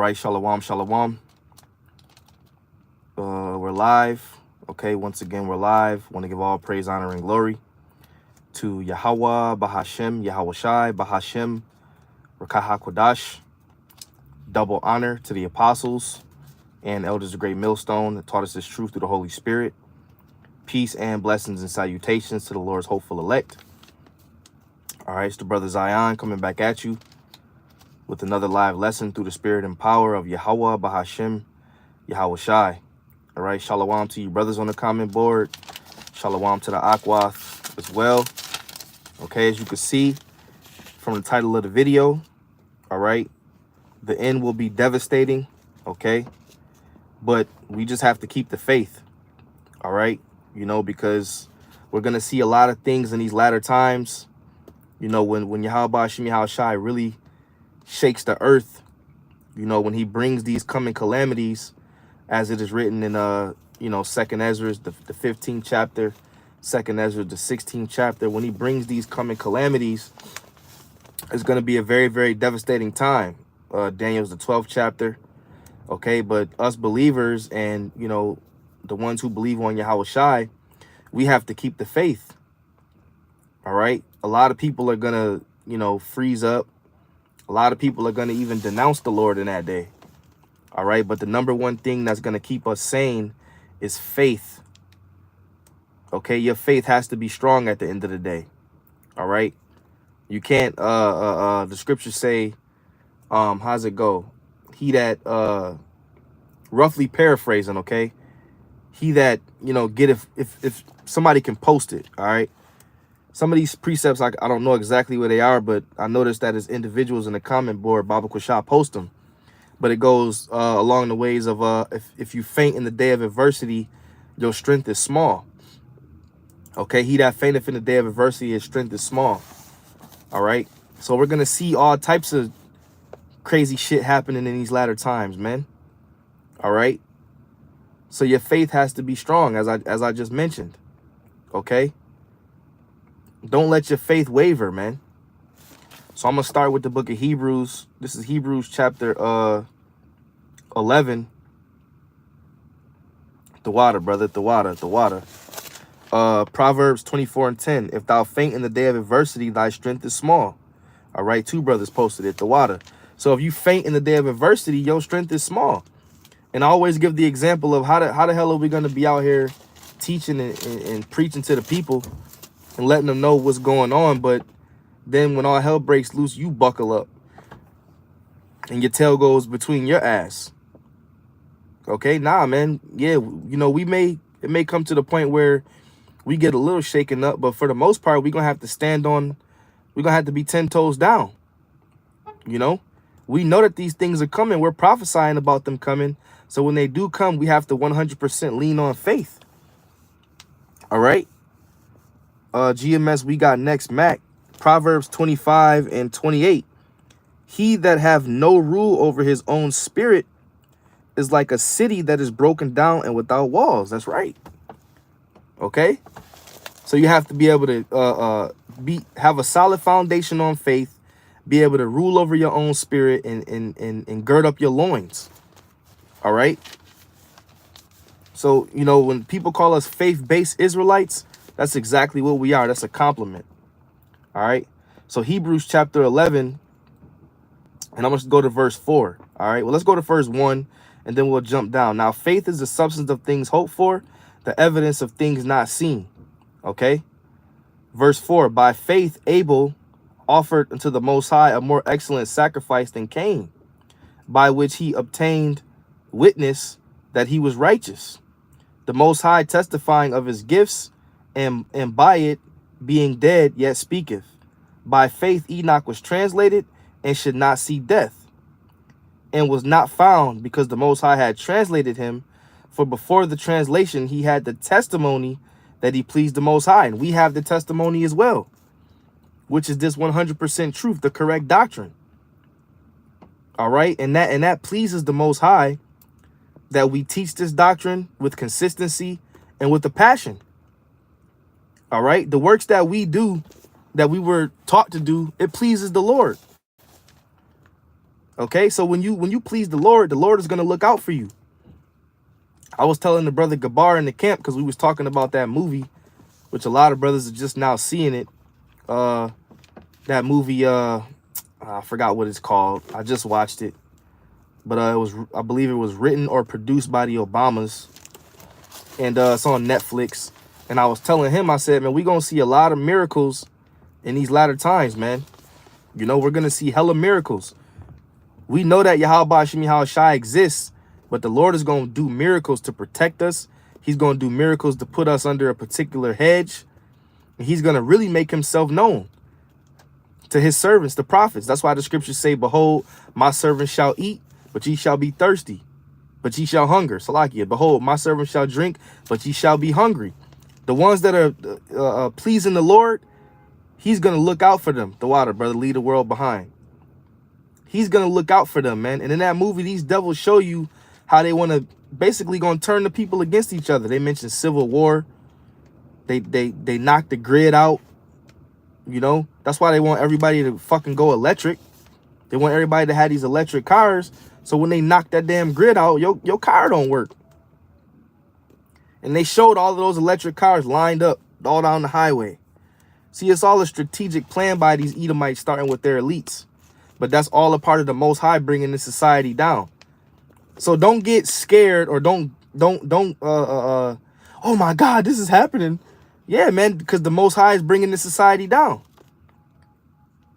right, shalom, shalom. We're live. Okay, once again, we're live. Want to give all praise, honor, and glory to Yahweh, Bahashem, Yahweh Shai, Bahashem, Rakaha Kodash. Double honor to the apostles and elders of Great Millstone that taught us this truth through the Holy Spirit. Peace and blessings and salutations to the Lord's hopeful elect. All right, it's the brother Zion coming back at you with another live lesson through the spirit and power of Yahweh, Bahashem, Yahweh Shai. All right, shalom to you brothers on the comment board. Shalom to the Akwath as well. Okay, as you can see from the title of the video, all right, the end will be devastating, okay? But we just have to keep the faith, all right? You know, because we're going to see a lot of things in these latter times. You know, when Yahweh Shem Yahweh Shai really shakes the earth, you know, when he brings these coming calamities, as it is written in, you know, 2nd Ezra, the 15th chapter, 2nd Ezra, the 16th chapter, when he brings these coming calamities, it's going to be a very, very devastating time. Daniel's the 12th chapter, okay? But us believers and, you know, the ones who believe on Yahweh Shai, we have to keep the faith, all right? A lot of people are going to, you know, freeze up. A lot of people are going to even denounce the Lord in that day. All right. But the number one thing that's going to keep us sane is faith. OK, your faith has to be strong at the end of the day. All right. You can't the scriptures say, how's it go? He that roughly paraphrasing. OK, he that, you know, get if somebody can post it. All right. Some of these precepts, I don't know exactly where they are, but I noticed that as individuals in the comment board, Baba Quashah post them. But it goes along the ways of if you faint in the day of adversity, your strength is small. Okay, he that fainteth in the day of adversity, his strength is small. All right. So we're gonna see all types of crazy shit happening in these latter times, man. All right. So your faith has to be strong, as I just mentioned. Okay. Don't let your faith waver, man. So I'm going to start with the book of Hebrews. This is Hebrews chapter 11. The water, brother, the water. Proverbs 24:10. If thou faint in the day of adversity, thy strength is small. All right, two brothers posted it, the water. So if you faint in the day of adversity, your strength is small. And I always give the example of how the hell are we going to be out here teaching and preaching to the people and letting them know what's going on, but then when all hell breaks loose, you buckle up and your tail goes between your ass. Okay, nah, man. Yeah, you know, it may come to the point where we get a little shaken up, but for the most part, we're going to have to we're going to have to be 10 toes down. You know, we know that these things are coming. We're prophesying about them coming. So when they do come, we have to 100% lean on faith. All right. GMS, we got next, Mac. Proverbs 25:28. He that have no rule over his own spirit is like a city that is broken down and without walls. That's right. Okay. So you have to be able to have a solid foundation on faith, be able to rule over your own spirit and gird up your loins. All right. So, you know, when people call us faith-based Israelites, that's exactly what we are. That's a compliment. All right. So Hebrews chapter 11, and I'm going to go to verse 4. All right. Well, let's go to verse 1, and then we'll jump down. Now, faith is the substance of things hoped for, the evidence of things not seen. Okay. Verse 4, by faith, Abel offered unto the Most High a more excellent sacrifice than Cain, by which he obtained witness that he was righteous, the Most High testifying of his gifts, and by it being dead yet speaketh. By faith Enoch was translated and should not see death, and was not found, because the Most High had translated him. For before the translation he had the testimony that he pleased the Most High. And we have the testimony as well, which is this 100% truth, the correct doctrine. All right. And that pleases the Most High, that we teach this doctrine with consistency and with the passion. All right. The works that we do, that we were taught to do, it pleases the Lord. Okay, so when you please the Lord is going to look out for you. I was telling the brother Gabar in the camp, because we was talking about that movie, which a lot of brothers are just now seeing it. That movie, I forgot what it's called. I just watched it, but I believe it was written or produced by the Obamas, and it's on Netflix. And I was telling him, I said, man, we gonna see a lot of miracles in these latter times, man. You know, we're gonna see hella miracles. We know that Yahweh Hashem Yahweh Shai exists, but the Lord is gonna do miracles to protect us. He's gonna do miracles to put us under a particular hedge. And he's gonna really make himself known to his servants, the prophets. That's why the scriptures say, behold, my servant shall eat, but ye shall be thirsty, but ye shall hunger. Salakia, behold, my servant shall drink, but ye shall be hungry. The ones that are pleasing the Lord, he's going to look out for them. The water, brother, leave the world behind. He's going to look out for them, man. And in that movie, these devils show you how they want to basically going to turn the people against each other. They mentioned civil war. They knocked the grid out. You know, that's why they want everybody to fucking go electric. They want everybody to have these electric cars. So when they knock that damn grid out, your car don't work. And they showed all of those electric cars lined up all down the highway. See, it's all a strategic plan by these Edomites, starting with their elites. But that's all a part of the Most High bringing this society down. So don't get scared, or don't oh my God, this is happening. Yeah, man, because the Most High is bringing this society down.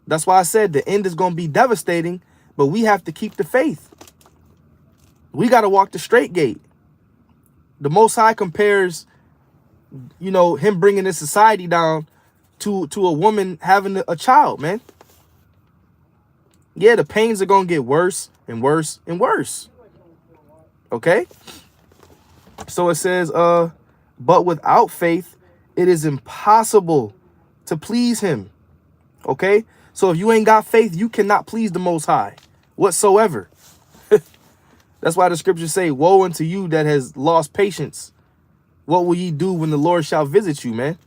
That's why I said the end is going to be devastating, but we have to keep the faith. We got to walk the straight gate. The Most High compares, you know, him bringing this society down to a woman having a child, man. Yeah, the pains are going to get worse and worse and worse. Okay? So it says, but without faith, it is impossible to please him. Okay? So if you ain't got faith, you cannot please the Most High whatsoever. That's why the scriptures say, woe unto you that has lost patience. What will ye do when the Lord shall visit you, man?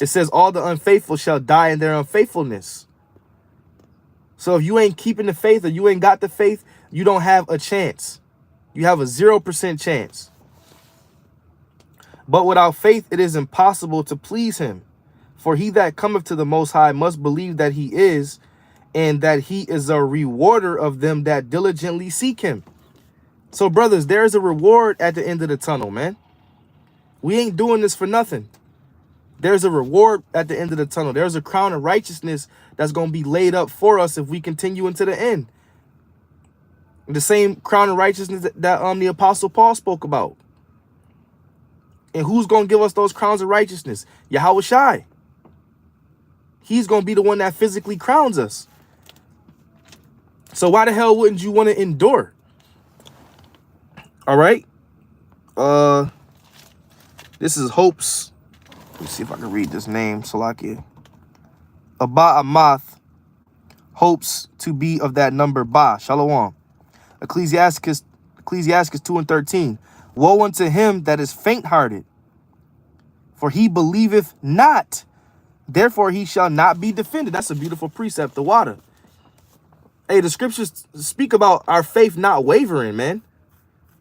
It says all the unfaithful shall die in their unfaithfulness. So if you ain't keeping the faith, or you ain't got the faith, you don't have a chance. You have a 0% chance. But without faith, it is impossible to please him. For he that cometh to the Most High must believe that he is, and that he is a rewarder of them that diligently seek him. So, brothers, there is a reward at the end of the tunnel, man. We ain't doing this for nothing. There's a reward at the end of the tunnel. There's a crown of righteousness that's going to be laid up for us if we continue into the end. The same crown of righteousness that the Apostle Paul spoke about. And who's going to give us those crowns of righteousness? Yahweh Shai. He's going to be the one that physically crowns us. So why the hell wouldn't you want to endure? All right. This is Hope's. Let me see if I can read this name. Salakia. Abba Amath. Hopes to be of that number. Ba. Shalom. Ecclesiasticus 2:13. Woe unto him that is faint-hearted, for he believeth not, therefore he shall not be defended. That's a beautiful precept, the water. Hey, the scriptures speak about our faith not wavering, man.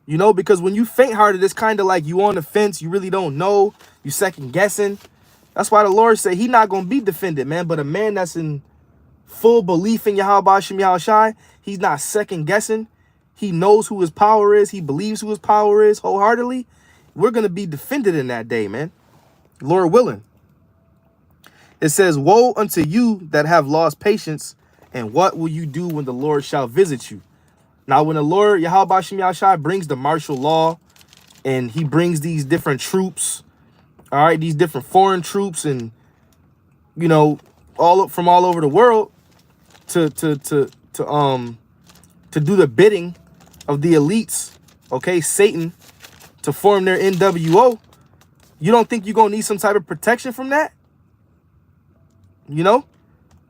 You know, because when you faint-hearted, it's kind of like you on the fence. You really don't know. You second-guessing. That's why the Lord said he not going to be defended, man. But a man that's in full belief in Yahweh Hashem Yahweh Shai, he's not second-guessing. He knows who his power is. He believes who his power is wholeheartedly. We're going to be defended in that day, man. Lord willing. It says, woe unto you that have lost patience, and what will you do when the Lord shall visit you? Now, when the Lord, Yahweh Hashem Yahweh Shai, brings the martial law, and he brings these different troops, all right, these different foreign troops, and, you know, from all over the world to do the bidding of the elites, okay, Satan, to form their NWO, you don't think you're going to need some type of protection from that? You know?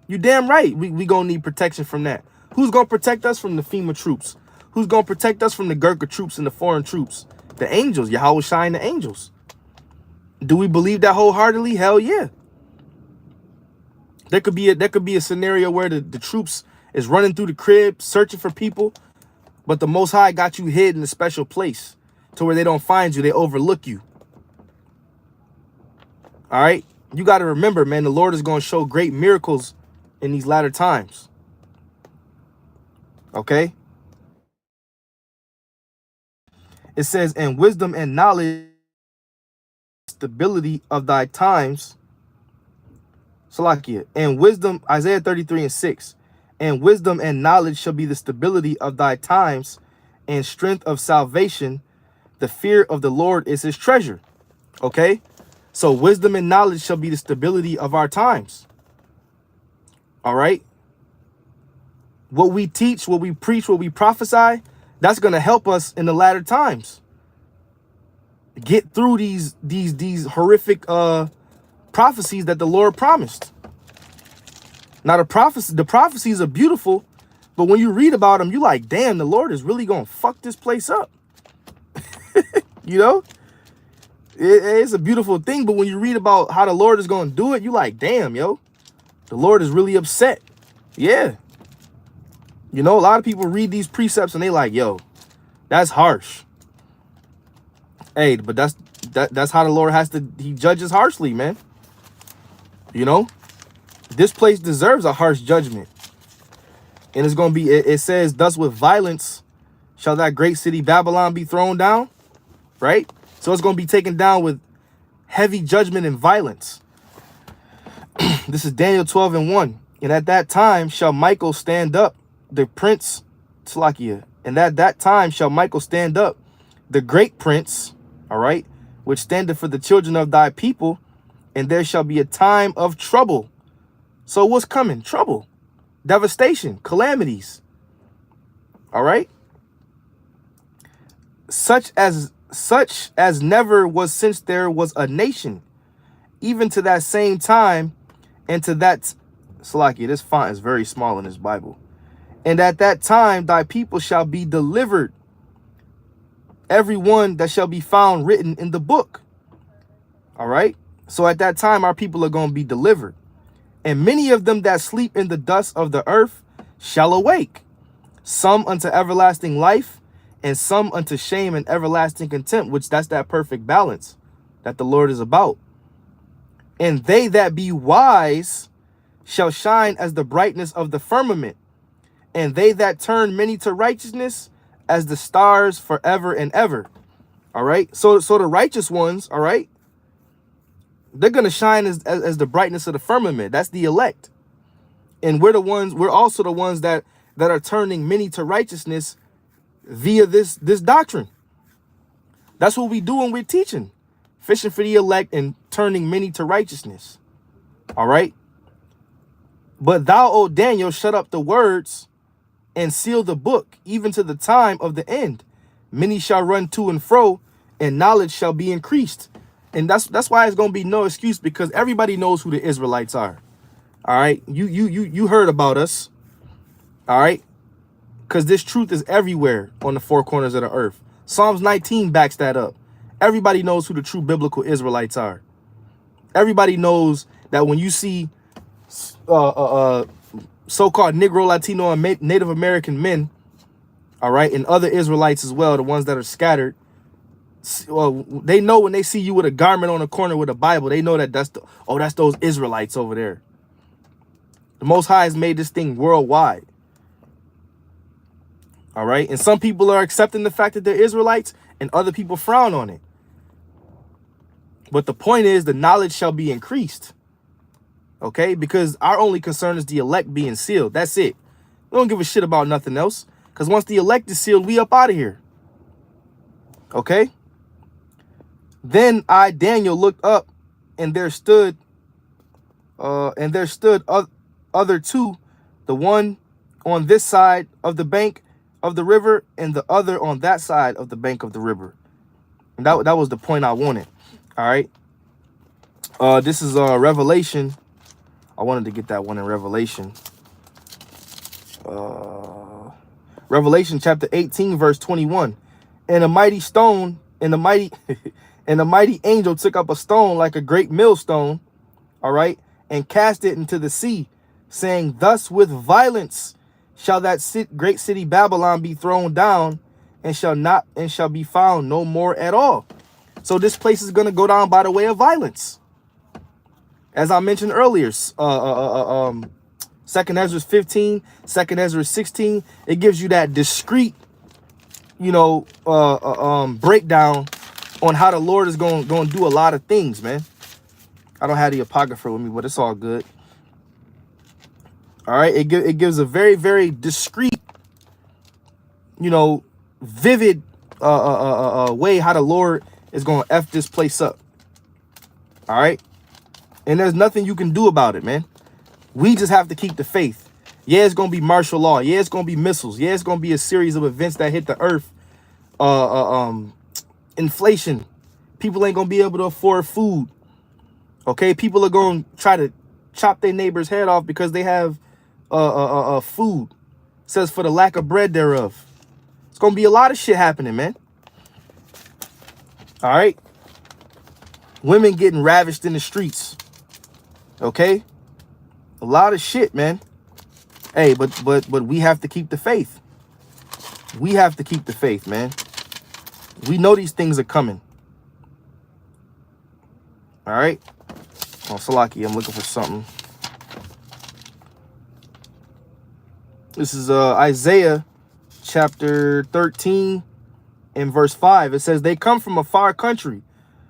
You damn right we going to need protection from that. Who's going to protect us from the FEMA troops? Who's going to protect us from the Gurkha troops and the foreign troops? The angels, Yahweh Shai and the angels. Do we believe that wholeheartedly? Hell yeah. There could be a scenario where the troops is running through the crib, searching for people. But the Most High got you hid in a special place to where they don't find you. They overlook you. All right. You got to remember, man, the Lord is going to show great miracles in these latter times. Okay. It says, and wisdom and knowledge, stability of thy times. Salakia. And wisdom, Isaiah 33:6. And wisdom and knowledge shall be the stability of thy times, and strength of salvation. The fear of the Lord is his treasure. Okay. So wisdom and knowledge shall be the stability of our times. All right. What we teach, what we preach, what we prophesy, that's going to help us in the latter times. Get through these horrific prophecies that the Lord promised. Now the prophecies are beautiful, but when you read about them, you like, damn, the Lord is really going to fuck this place up. You know? It's a beautiful thing, but when you read about how the Lord is going to do it, you like, damn, yo, the Lord is really upset. Yeah. You know, a lot of people read these precepts and they like, yo, that's harsh. Hey, but that's how the Lord he judges harshly, man. You know, this place deserves a harsh judgment. And it's going to be, it says, thus with violence shall that great city Babylon be thrown down, right? So it's going to be taken down with heavy judgment and violence. This is Daniel 12:1. And at that time shall Michael stand up, the prince, Salakia. And at that time shall Michael stand up, the great prince, all right, which standeth for the children of thy people, and there shall be a time of trouble. So what's coming? Trouble, devastation, calamities. All right. Such as never was since there was a nation, even to that same time, and to that, Salakia, this font is very small in this Bible. And at that time thy people shall be delivered, every one that shall be found written in the book. All right. So at that time our people are going to be delivered. And many of them that sleep in the dust of the earth shall awake, some unto everlasting life, and some unto shame and everlasting contempt, which that's that perfect balance that the Lord is about. And they that be wise shall shine as the brightness of the firmament, and they that turn many to righteousness as the stars forever and ever. All right. So the righteous ones, all right, they're going to shine as the brightness of the firmament. That's the elect. And we're also the ones that are turning many to righteousness via this doctrine. That's what we do when we're teaching, fishing for the elect and turning many to righteousness. All right. But thou, O Daniel, shut up the words and seal the book, even to the time of the end. Many shall run to and fro, and knowledge shall be increased. And that's why it's going to be no excuse, because everybody knows who the Israelites are. All right. You heard about us. All right. Because this truth is everywhere on the four corners of the earth. Psalms 19 backs that up. Everybody knows who the true biblical Israelites are. Everybody knows that when you see so-called Negro, Latino, and Native American men, all right, and other Israelites as well, the ones that are scattered, well, they know when they see you with a garment on the corner with a Bible, they know that that's those Israelites over there. The Most High has made this thing worldwide. All right. And some people are accepting the fact that they're Israelites, and other people frown on it. But the point is, the knowledge shall be increased. Okay. Because our only concern is the elect being sealed. That's it. We don't give a shit about nothing else. Because once the elect is sealed, we up out of here. Okay. Then I, Daniel, looked up, and there stood other two, the one on this side of the bank of the river, and the other on that side of the bank of the river. And that was the point I wanted. All right. This is Revelation. I wanted to get that one in Revelation. Revelation chapter 18, verse 21. And a mighty stone, and a mighty and a mighty angel took up a stone like a great millstone, all right, and cast it into the sea, saying, thus with violence shall that great city Babylon be thrown down, and shall be found no more at all. So this place is going to go down by the way of violence. As I mentioned earlier, 2nd Ezra 15, 2nd Ezra 16, it gives you that discrete, breakdown on how the Lord is going to do a lot of things, man. I don't have the Apocrypha with me, but it's all good. All right, it gives a very, very discreet, vivid way how the Lord is going to F this place up. All right, and there's nothing you can do about it, man. We just have to keep the faith. Yeah, it's going to be martial law. Yeah, it's going to be missiles. Yeah, it's going to be a series of events that hit the earth. Inflation. People ain't going to be able to afford food. Okay, people are going to try to chop their neighbor's head off because they have food. It says for the lack of bread thereof. It's going to be a lot of shit happening, man. All right. Women getting ravished in the streets. Okay. A lot of shit, man. Hey, but we have to keep the faith. We have to keep the faith, man. We know these things are coming. All right. Oh, Salaki, I'm looking for something. This is Isaiah chapter 13 and verse 5. It says, they come from a far country,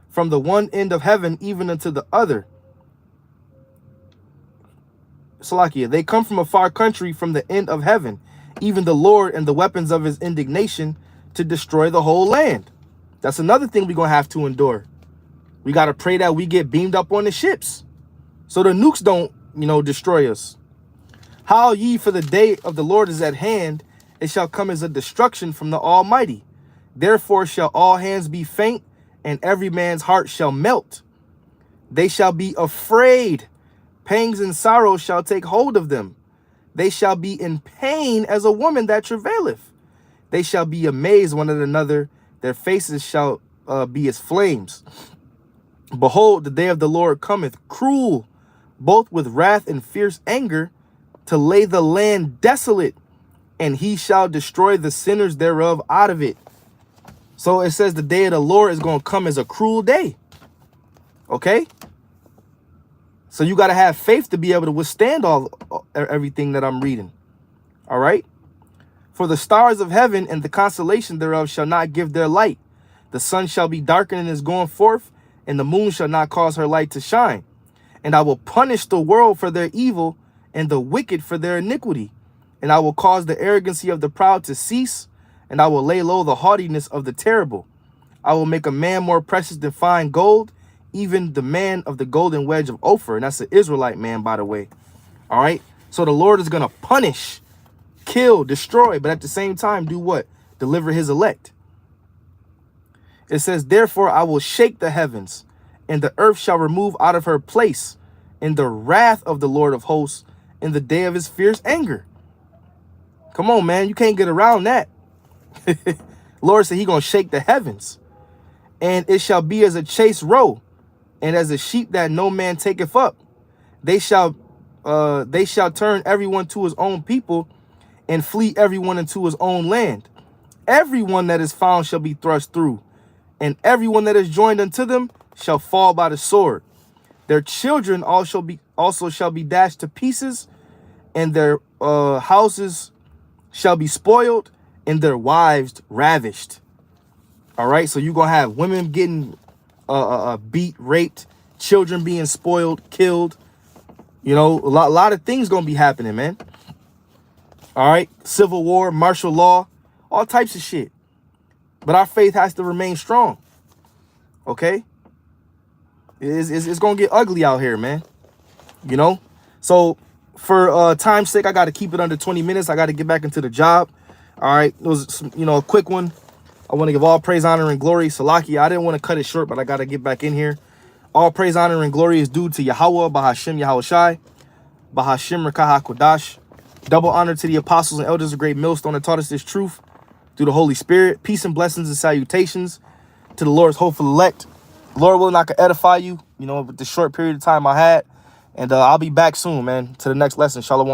from the one end of heaven even unto the other. Salakia, they come from a far country, from the end of heaven, even the Lord and the weapons of his indignation, to destroy the whole land. That's another thing we're going to have to endure. We got to pray that we get beamed up on the ships so the nukes don't, destroy us. How ye, for the day of the Lord is at hand, it shall come as a destruction from the Almighty. Therefore shall all hands be faint, and every man's heart shall melt. They shall be afraid. Pangs and sorrows shall take hold of them. They shall be in pain as a woman that travaileth. They shall be amazed one at another. Their faces shall be as flames. Behold, the day of the Lord cometh, cruel, both with wrath and fierce anger, to lay the land desolate, and he shall destroy the sinners thereof out of it. So it says the day of the Lord is going to come as a cruel day. Okay? So you got to have faith to be able to withstand everything that I'm reading. All right? For the stars of heaven and the constellation thereof shall not give their light. The sun shall be darkened in his going forth, and the moon shall not cause her light to shine. And I will punish the world for their evil, and the wicked for their iniquity. And I will cause the arrogancy of the proud to cease, and I will lay low the haughtiness of the terrible. I will make a man more precious than fine gold, even the man of the golden wedge of Ophir. And that's an Israelite man, by the way. All right. So the Lord is going to punish, kill, destroy, but at the same time, do what? Deliver his elect. It says, therefore, I will shake the heavens, and the earth shall remove out of her place in the wrath of the Lord of hosts, in the day of his fierce anger. Come on, man. You can't get around that. Lord said he going to shake the heavens. And it shall be as a chased roe, and as a sheep that no man taketh up. They shall turn everyone to his own people, and flee everyone into his own land. Everyone that is found shall be thrust through, and everyone that is joined unto them shall fall by the sword. Their children also shall be dashed to pieces, and their houses shall be spoiled, and their wives ravished. All right, so you're going to have women getting beat, raped, children being spoiled, killed. A lot of things going to be happening, man. All right, civil war, martial law, all types of shit. But our faith has to remain strong. Okay? It's going to get ugly out here, man. So for time's sake, I got to keep it under 20 minutes. I got to get back into the job. All right, it was, a quick one. I want to give all praise, honor, and glory. Salaki, I didn't want to cut it short, but I got to get back in here. All praise, honor, and glory is due to Yahweh, Bahashem, Yahawashi, Bahashem, Rakah HaKodash. Double honor to the apostles and elders of Great Millstone that taught us this truth through the Holy Spirit. Peace and blessings and salutations to the Lord's hopeful elect. Lord willing, I can edify you, with the short period of time I had. And I'll be back soon, man, to the next lesson. Shalom.